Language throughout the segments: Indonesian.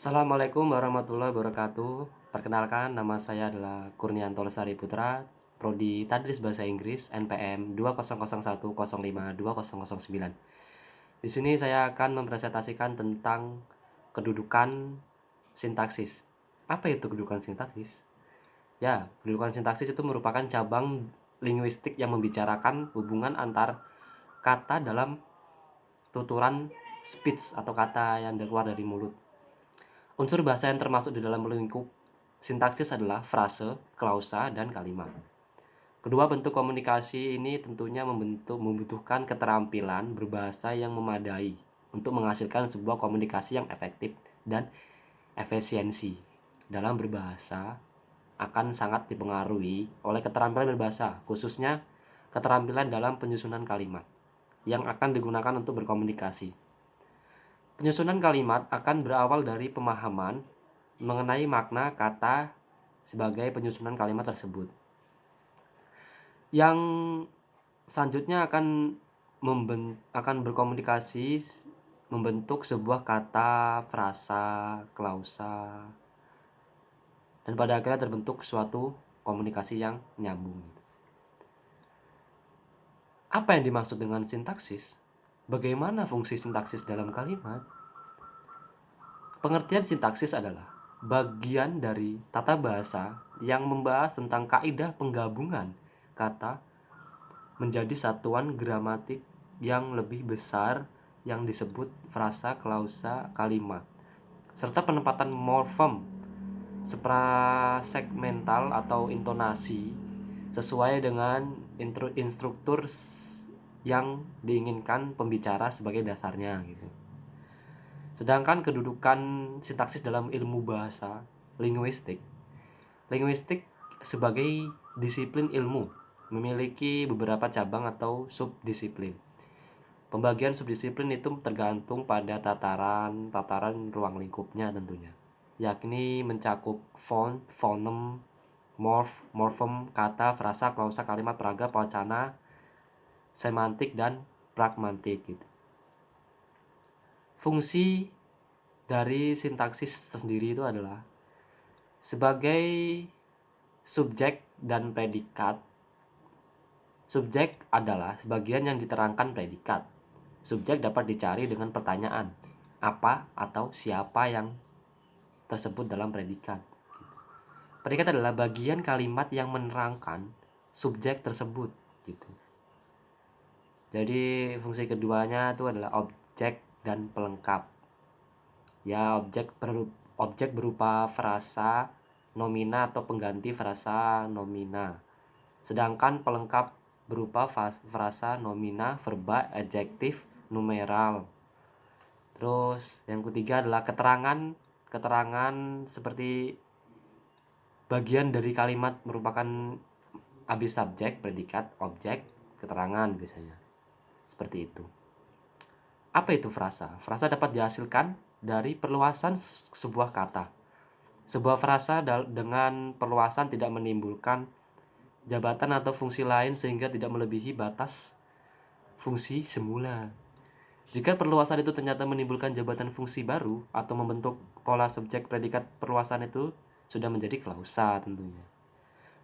Assalamualaikum warahmatullahi wabarakatuh. Perkenalkan, nama saya adalah Kurnianto Lestari Putra, Prodi Tadris Bahasa Inggris NPM 2001052009. Di sini saya akan mempresentasikan tentang kedudukan sintaksis. Apa itu kedudukan sintaksis? Ya, kedudukan sintaksis itu merupakan cabang linguistik yang membicarakan hubungan antar kata dalam tuturan speech atau kata yang keluar dari mulut. Unsur bahasa yang termasuk di dalam lingkup sintaksis adalah frase, klausa, dan kalimat. Kedua bentuk komunikasi ini tentunya membutuhkan keterampilan berbahasa yang memadai untuk menghasilkan sebuah komunikasi yang efektif dan efisiensi. Dalam berbahasa akan sangat dipengaruhi oleh keterampilan berbahasa, khususnya keterampilan dalam penyusunan kalimat yang akan digunakan untuk berkomunikasi. Penyusunan kalimat akan berawal dari pemahaman mengenai makna kata sebagai penyusunan kalimat tersebut. Yang selanjutnya akan berkomunikasi membentuk sebuah kata, frasa, klausa, dan pada akhirnya terbentuk suatu komunikasi yang nyambung. Apa yang dimaksud dengan sintaksis? Bagaimana fungsi sintaksis dalam kalimat? Pengertian sintaksis adalah bagian dari tata bahasa yang membahas tentang kaidah penggabungan kata menjadi satuan gramatik yang lebih besar yang disebut frasa, klausa, kalimat, serta penempatan morfem suprasegmental atau intonasi sesuai dengan instruktur yang diinginkan pembicara sebagai dasarnya gitu. Sedangkan kedudukan sintaksis dalam ilmu bahasa linguistik sebagai disiplin ilmu memiliki beberapa cabang atau subdisiplin. Pembagian subdisiplin itu tergantung pada tataran ruang lingkupnya tentunya, yakni mencakup font, fonem, morfem, kata, frasa, klausa, kalimat, paragraf, wacana, semantik, dan pragmatik gitu. Fungsi dari sintaksis sendiri itu adalah sebagai subjek dan predikat. Subjek adalah sebagian yang diterangkan predikat. Subjek dapat dicari dengan pertanyaan apa atau siapa yang tersebut dalam predikat. Predikat adalah bagian kalimat yang menerangkan subjek tersebut gitu. Jadi fungsi keduanya itu adalah objek dan pelengkap. Ya, objek berupa frasa nomina atau pengganti frasa nomina. Sedangkan pelengkap berupa frasa nomina, verba, adjektif, numeral. Terus yang ketiga adalah keterangan seperti bagian dari kalimat merupakan habis subjek, predikat, objek, keterangan biasanya. Seperti itu. Apa itu frasa? Frasa dapat dihasilkan dari perluasan sebuah kata. Sebuah frasa dengan perluasan tidak menimbulkan jabatan atau fungsi lain sehingga tidak melebihi batas fungsi semula. Jika perluasan itu ternyata menimbulkan jabatan fungsi baru atau membentuk pola subjek predikat, perluasan itu sudah menjadi klausa tentunya.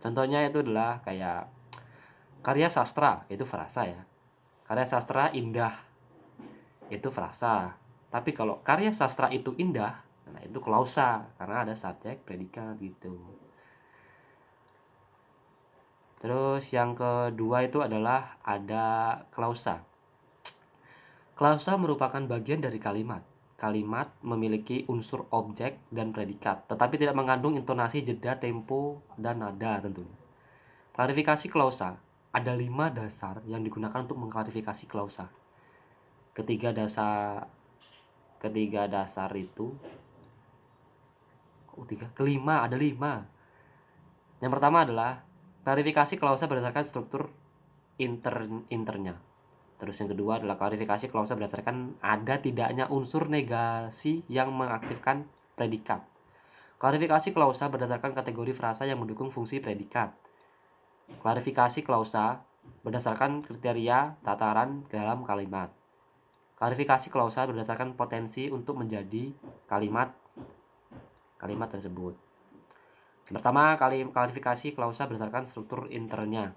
Contohnya itu adalah kayak karya sastra, itu frasa ya. Karya sastra indah, itu frasa. Tapi kalau karya sastra itu indah, nah itu klausa karena ada subjek predikat gitu. Terus yang kedua itu adalah ada klausa. Klausa merupakan bagian dari kalimat. Kalimat memiliki unsur objek dan predikat, tetapi tidak mengandung intonasi, jeda, tempo, dan nada tentunya. Klarifikasi klausa. Ada 5 dasar yang digunakan untuk mengklarifikasi klausa. Ketiga dasar itu kelima ada 5. Yang pertama adalah klarifikasi klausa berdasarkan struktur internya. Terus yang kedua adalah klarifikasi klausa berdasarkan ada tidaknya unsur negasi yang mengaktifkan predikat. Klarifikasi klausa berdasarkan kategori frasa yang mendukung fungsi predikat. Klarifikasi klausa berdasarkan kriteria tataran dalam kalimat. Klarifikasi klausa berdasarkan potensi untuk menjadi kalimat kalimat tersebut. Pertama, klasifikasi klausa berdasarkan struktur internya.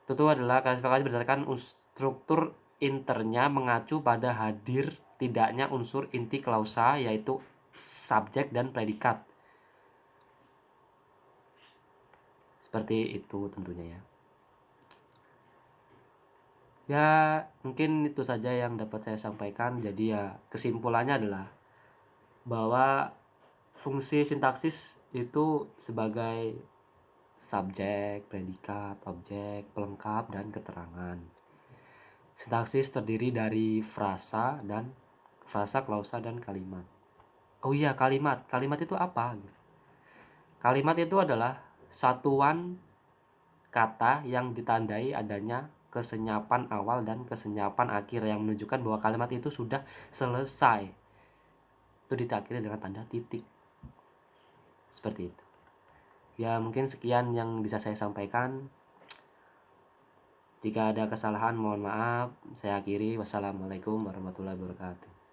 Itu adalah klasifikasi berdasarkan struktur internya mengacu pada hadir tidaknya unsur inti klausa, yaitu subjek dan predikat. Seperti itu tentunya ya. Ya, mungkin itu saja yang dapat saya sampaikan. Jadi ya, kesimpulannya adalah bahwa fungsi sintaksis itu sebagai subjek, predikat, objek, pelengkap, dan keterangan. Sintaksis terdiri dari frasa, klausa, dan kalimat. Oh iya, kalimat. Kalimat itu apa? Kalimat itu adalah satuan kata yang ditandai adanya kesenyapan awal dan kesenyapan akhir yang menunjukkan bahwa kalimat itu sudah selesai. Itu diakhiri dengan tanda titik. Seperti itu. Ya, mungkin sekian yang bisa saya sampaikan. Jika ada kesalahan mohon maaf. Saya akhiri. Wassalamualaikum warahmatullahi wabarakatuh.